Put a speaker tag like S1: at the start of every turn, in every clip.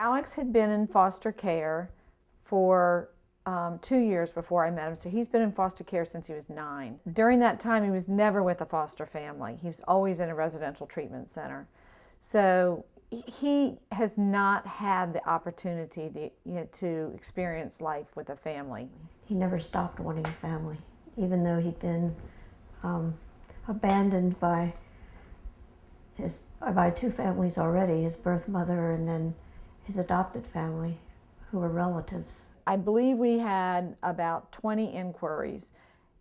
S1: Alex had been in foster care for 2 years before I met him, so he's been in foster care since he was 9. During that time, he was never with a foster family. He was always in a residential treatment center. So he has not had the opportunity to experience life with a family.
S2: He never stopped wanting a family, even though he'd been abandoned by 2 families already, his birth mother and then his adopted family, who were relatives.
S1: I believe we had about 20 inquiries.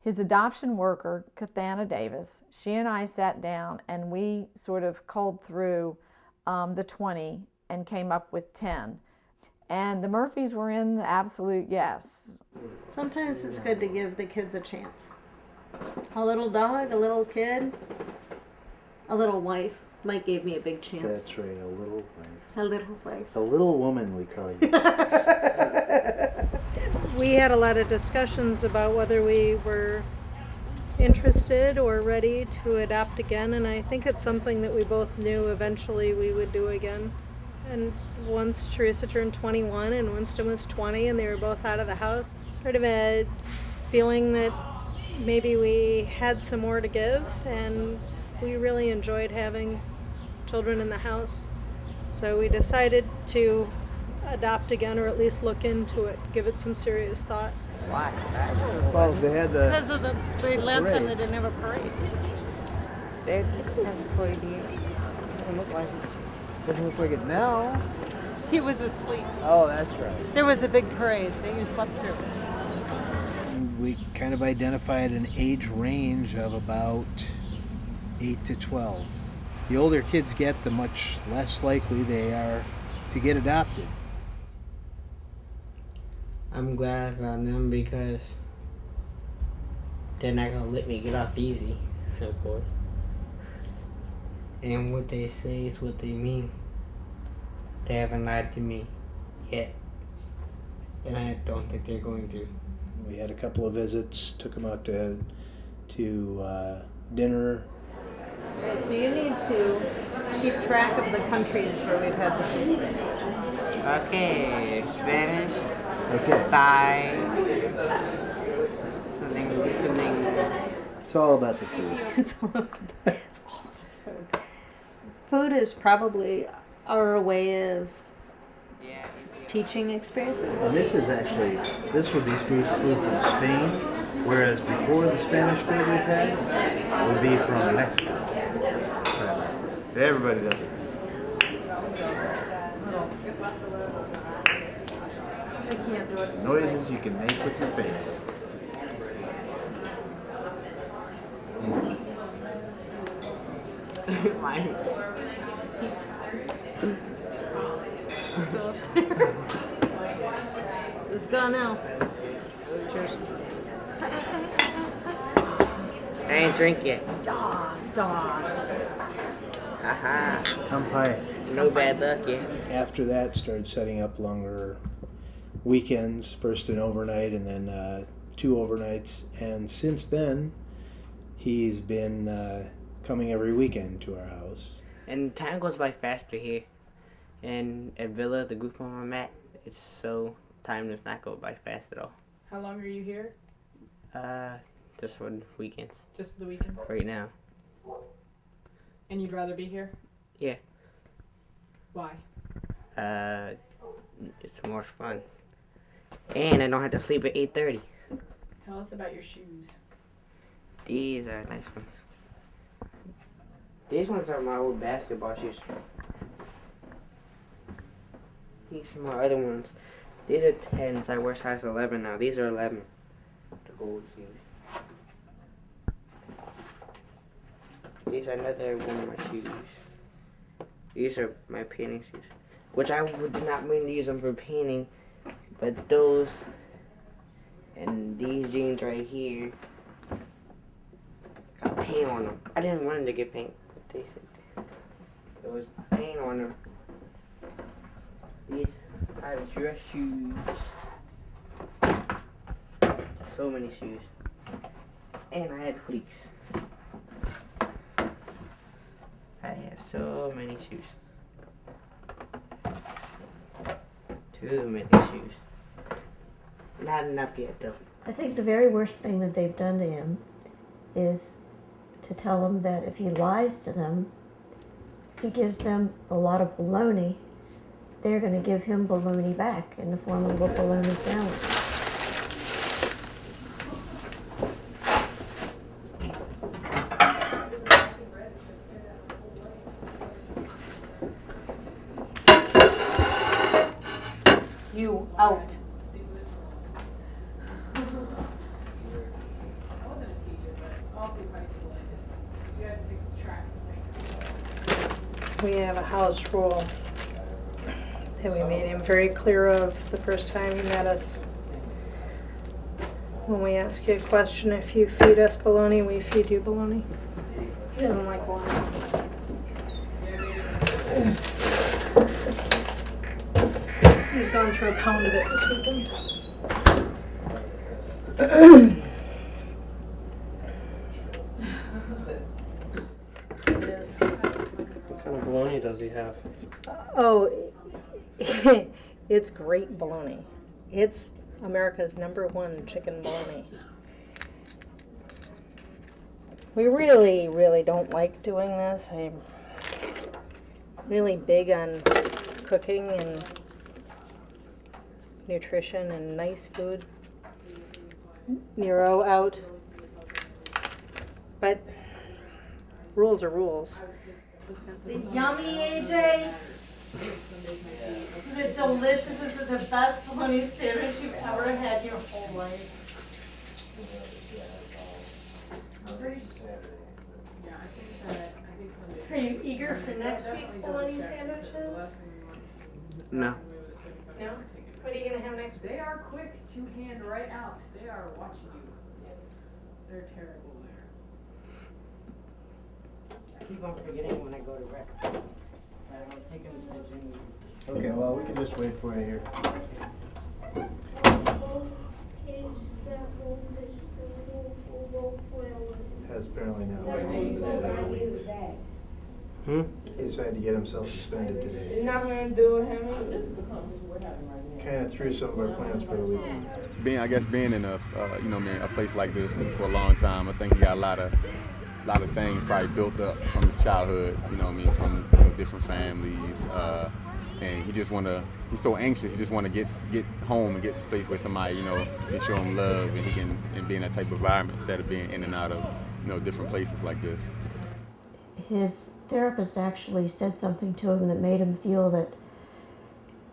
S1: His adoption worker, Kathana Davis, she and I sat down and we sort of culled through the 20 and came up with 10. And the Murphys were in the absolute yes.
S3: Sometimes it's good to give the kids a chance. A little dog, a little kid, a little wife. Mike gave me a big chance.
S4: That's right, a little wife.
S3: A little wife.
S4: A little woman, we call you.
S5: We had a lot of discussions about whether we were interested or ready to adopt again, and I think it's something that we both knew eventually we would do again. And once Teresa turned 21 and Winston was 20 and they were both out of the house, sort of a feeling that maybe we had some more to give, and we really enjoyed having children in the house. So we decided to adopt again, or at least look into it, give it some serious thought.
S6: Why?
S4: Well, they had the...
S3: Because of the last time they didn't have a parade.
S6: They didn't have a parade here. Doesn't look like it.
S4: Doesn't look like it now.
S3: He was asleep.
S4: Oh, that's right.
S3: There was a big parade that you slept through.
S4: We kind of identified an age range of about 8 to 12. The older kids get, the much less likely they are to get adopted.
S7: I'm glad I found them because they're not gonna let me get off easy, of course. And what they say is what they mean. They haven't lied to me yet, and I don't think they're going to.
S4: We had a couple of visits, took them out to dinner.
S3: Right, so you need to keep track of the countries where we've had the food.
S6: Okay, Spanish,
S4: Okay.
S6: Thai, something.
S4: It's all about the food.
S3: It's all about food. Food is probably our way of teaching experiences.
S4: And this would be food from Spain, whereas before the Spanish food we've had would be from Mexico. Everybody does it.
S3: I can't do it.
S4: Noises you can make with your face.
S6: Mine.
S3: Still up there. It's gone now. Cheers.
S6: I ain't drink yet.
S3: Dog.
S6: Haha.
S4: Kampai.
S6: No bad luck yet.
S4: After that, started setting up longer weekends, first an overnight and then 2 overnights. And since then, he's been coming every weekend to our house.
S6: And time goes by faster here. And at Villa, the group home I'm at, it's so time does not go by fast at all.
S8: How long are you here?
S6: Just for the weekends.
S8: Just for the weekends?
S6: Right now.
S8: And you'd rather be here?
S6: Yeah.
S8: Why?
S6: It's more fun. And I don't have to sleep at 8:30.
S8: Tell us about your shoes.
S6: These are nice ones. These ones are my old basketball shoes. These are my other ones. These are 10s. I wear size 11 now. These are 11. The gold shoes. These are another one of my shoes. These are my painting shoes. Which I did not mean to use them for painting. But those and these jeans right here got paint on them. I didn't want them to get paint. But they said there was paint on them. These are dress shoes. So many shoes. And I had fleece. I have so many shoes. Too many shoes. Not enough yet, though.
S2: I think the very worst thing that they've done to him is to tell him that if he lies to them, if he gives them a lot of bologna, they're going to give him bologna back in the form of a bologna sandwich.
S8: You out.
S5: We have a house rule that we made him very clear of the first time he met us. When we ask you a question, if you feed us bologna, we feed you bologna. He doesn't like bologna. He's gone through a pound of it this weekend. It is.
S9: What kind of bologna does he have?
S5: Oh, it's great bologna. It's America's #1 chicken bologna. We really, really don't like doing this. I'm really big on cooking and nutrition and nice food. Nero out. But rules are rules.
S3: Is it yummy, AJ? Is it delicious? Is it the best bologna sandwich you've ever had in your whole life? Are you eager for next week's bologna sandwiches?
S6: No.
S3: No? What are you gonna have next week?
S8: They are quick to hand right out. They are watching you. They're terrible there.
S6: I keep on forgetting when I go to rec. I'm taking attention.
S4: Okay, well, we can just wait for you here. Has apparently now been 11 weeks. He decided to get himself suspended today.
S8: It's not going to do him.
S4: Kind of threw some of our plans for the weekend.
S10: Being in a a place like this for a long time, I think he got a lot of things probably built up from his childhood. From different families, and he's so anxious. He just want to get home and get to a place where somebody can show him love, and he can be in that type of environment instead of being in and out of different places like this.
S2: His therapist actually said something to him that made him feel that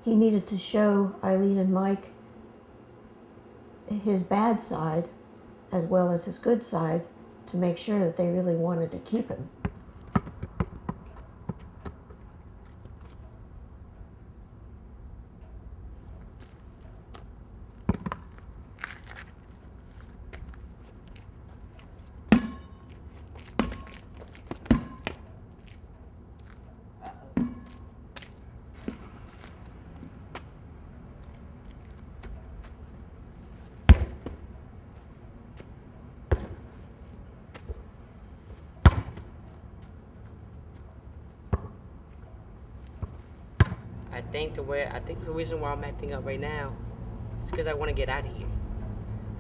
S2: he needed to show Eileen and Mike his bad side as well as his good side to make sure that they really wanted to keep him.
S6: I think the reason why I'm acting up right now is because I want to get out of here.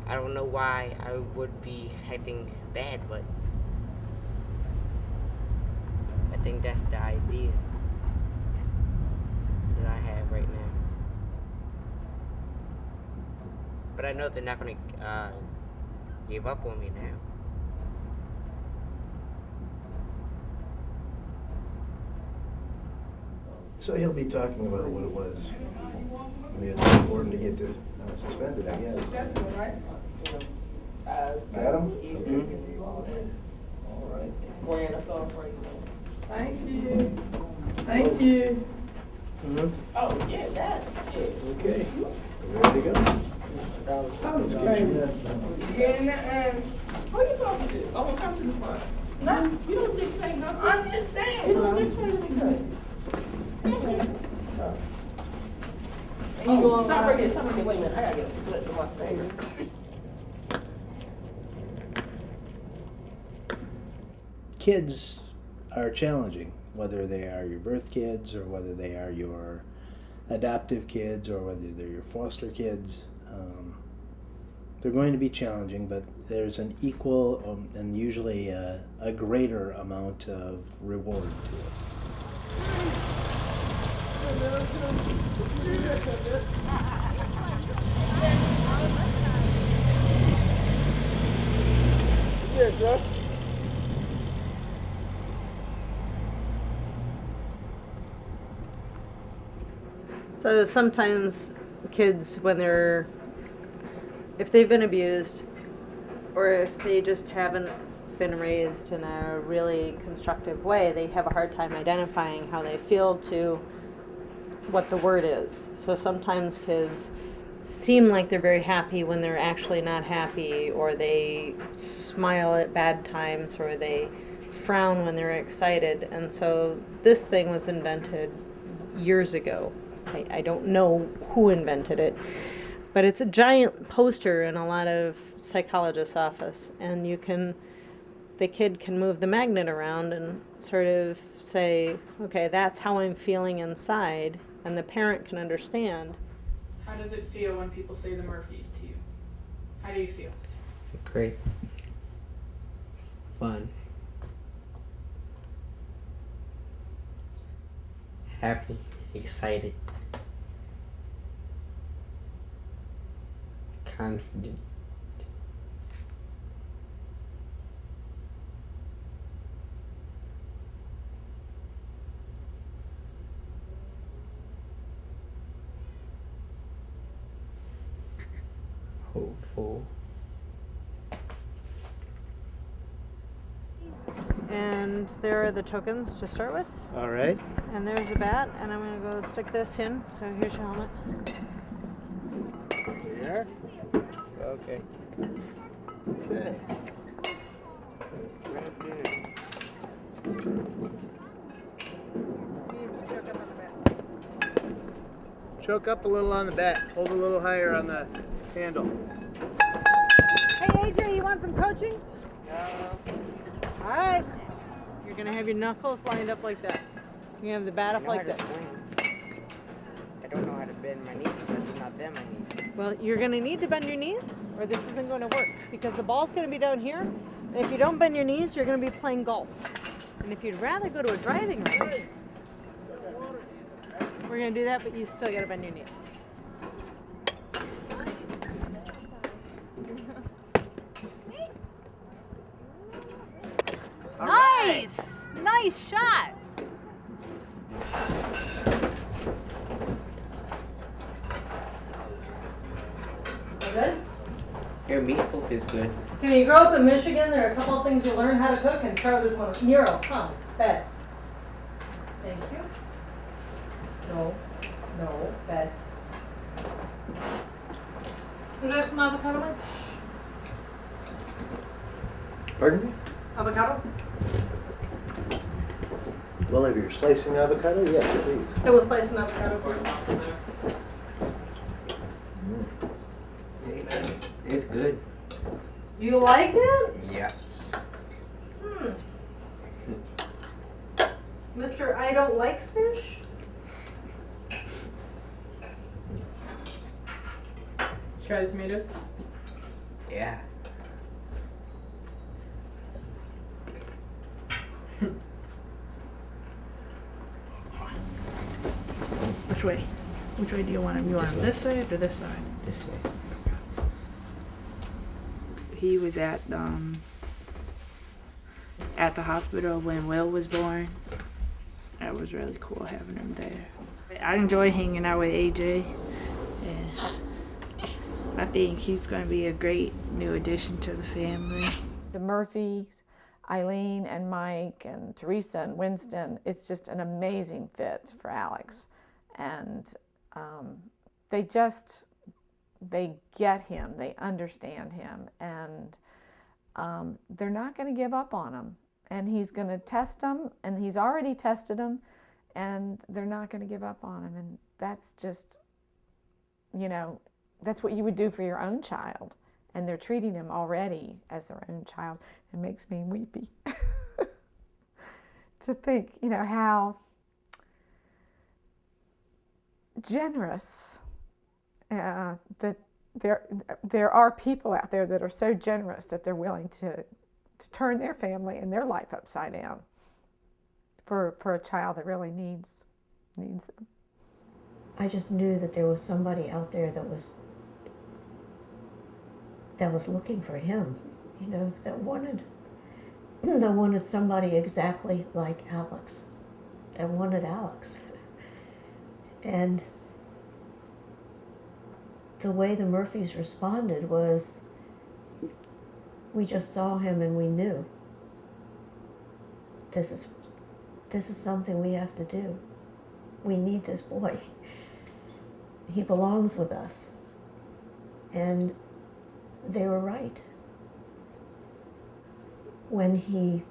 S6: I don't know why I would be acting bad, but I think that's the idea that I have right now. But I know they're not going to give up on me now.
S4: So he'll be talking about what it was. I mean, it's important to get suspended, I guess. Adam? All right.
S8: Thank you. Thank you.
S4: Mm-hmm.
S8: Oh, yeah, that. Yes.
S4: Okay. Ready to go?
S8: Let's get you. Who you talking to? Oh, I'm coming to the front. No, you don't dictate nothing. I'm just saying. You don't dictate anything. Oh, stop right there. Stop right there. Wait a minute. I gotta get a split from my finger.
S4: Kids are challenging, whether they are your birth kids or whether they are your adoptive kids or whether they're your foster kids. They're going to be challenging, but there's an equal and usually a greater amount of reward to it.
S3: So sometimes kids, if they've been abused, or if they just haven't been raised in a really constructive way, they have a hard time identifying how they feel to what the word is. So sometimes kids seem like they're very happy when they're actually not happy, or they smile at bad times, or they frown when they're excited. And so this thing was invented years ago. I don't know who invented it, but it's a giant poster in a lot of psychologists' office, and the kid can move the magnet around and sort of say, okay, that's how I'm feeling inside, and the parent can understand.
S11: How does it feel when people say the Murphys to you? How do you feel?
S7: Great. Fun. Happy. Excited. Confident. Hopeful.
S3: And there are the tokens to start with.
S4: All right.
S3: And there's a bat, and I'm going to go stick this in. So here's your helmet.
S4: Here. Okay. Okay. Choke up a little on the bat. Hold a little higher on the handle.
S3: Hey, AJ, you want some coaching? All right. You're going to have your knuckles lined up like that. You're going to have the bat up like this.
S6: I don't know how to bend my knees because I do not bend my knees.
S3: Well, you're going to need to bend your knees, or this isn't going to work, because the ball's going to be down here, and if you don't bend your knees, you're going to be playing golf. And if you'd rather go to a driving range, we're going to do that, but you still got to bend your knees. Nice! Nice shot! Good?
S6: Your meatloaf is good.
S3: So when you grow up in Michigan, there are a couple of things you learn how to cook, and try this one. Nero, come, bed. Thank you. No, no, bed. Would you like some avocado, Mike?
S12: Pardon me?
S3: Avocado?
S12: Well, if you're slicing avocado, yes, please.
S3: I will slice an avocado for you.
S6: It's good.
S3: You like it?
S6: Yeah.
S3: Mr. I don't like fish?
S11: Try the tomatoes.
S6: Yeah.
S11: Which way? Which way do you want him? You want him this way or this side?
S6: This way.
S11: He was at the hospital when Will was born. That was really cool having him there. I enjoy hanging out with AJ, and I think he's going to be a great new addition to the family.
S1: The Murphys, Eileen and Mike and Teresa and Winston, it's just an amazing fit for Alex. And they get him, they understand him, and they're not going to give up on him. And he's going to test them, and he's already tested them, and they're not going to give up on him. And that's just, that's what you would do for your own child. And they're treating him already as their own child. It makes me weepy to think, how generous. That there are people out there that are so generous that they're willing to turn their family and their life upside down for a child that really needs them.
S2: I just knew that there was somebody out there that was looking for him, you know, that wanted somebody exactly like Alex, that wanted Alex. And the way the Murphys responded was, we just saw him and we knew this is something we have to do. We need this boy. He belongs with us. And they were right. When he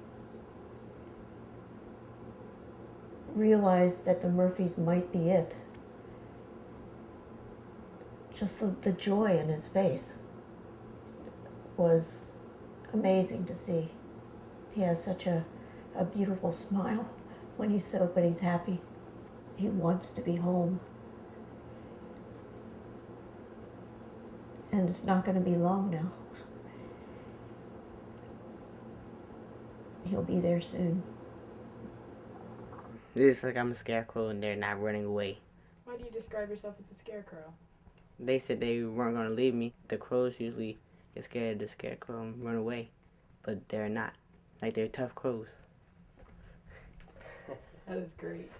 S2: realized that the Murphys might be it, just the joy in his face was amazing to see. He has such a beautiful smile when he's happy. He wants to be home. And it's not going to be long now. He'll be there soon.
S6: It's like I'm a scarecrow and they're not running away.
S13: Why do you describe yourself as a scarecrow?
S6: They said they weren't going to leave me. The crows usually get scared of the scarecrow and run away, but they're not. Like, they're tough crows.
S13: That is great.